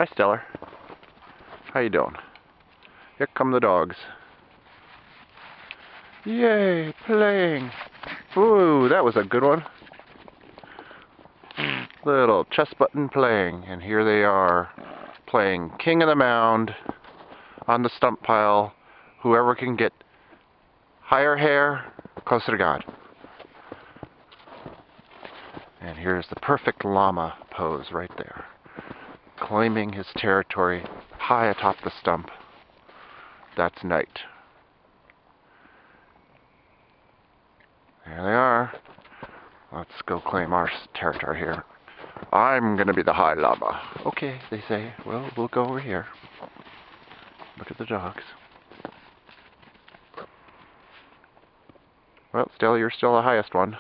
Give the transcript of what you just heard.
Hi, Stellar. How you doing? Here come the dogs. Yay, playing. Ooh, that was a good one. Little chest button playing, and here they are playing King of the Mound on the stump pile. Whoever can get higher hair, closer to God. And here's the perfect llama pose right there, claiming his territory high atop the stump. That's night. There they are. Let's go claim our territory here. I'm gonna be the high llama. Okay, they say. Well, we'll go over here. Look at the dogs. Well, still, you're still the highest one.